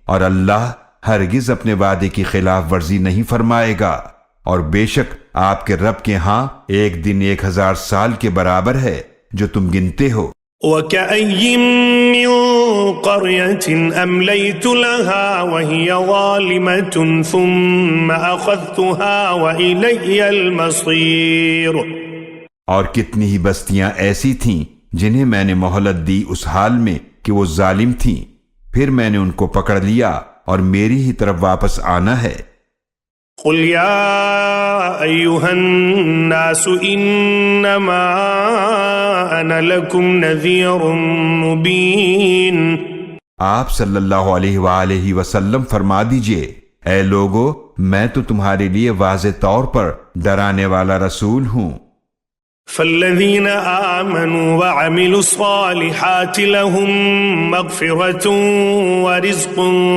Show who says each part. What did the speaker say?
Speaker 1: اور اللہ ہرگز اپنے وعدے کی خلاف ورزی نہیں فرمائے گا، اور بے شک آپ کے رب کے ہاں ایک دن 1000 سال کے برابر ہے جو تم گنتے ہو۔
Speaker 2: وَكَأَيٍّ مِّن قَرْيَةٍ أَمْلَيْتُ لَهَا وَهِيَ ظَالِمَةٌ ثُمَّ أَخَذْتُهَا وَإِلَيَّ الْمَصِيرُ۔
Speaker 1: اور کتنی ہی بستیاں ایسی تھیں جنہیں میں نے مہلت دی اس حال میں کہ وہ ظالم تھیں، پھر میں نے ان کو پکڑ لیا اور میری ہی طرف واپس آنا ہے۔
Speaker 2: قُلْ يَا أَيُّهَا النَّاسُ إِنَّمَا أَنَا لَكُمْ نَذِيرٌ مُبِينٌ۔
Speaker 1: آپ صلی اللہ علیہ وآلہ وسلم فرما دیجئے، اے لوگو، میں تو تمہارے لیے واضح طور پر ڈرانے والا رسول ہوں۔
Speaker 2: فَالَّذِينَ آمَنُوا وَعَمِلُوا الصَّالِحَاتِ لَهُم مَّغْفِرَةٌ وَرِزْقٌ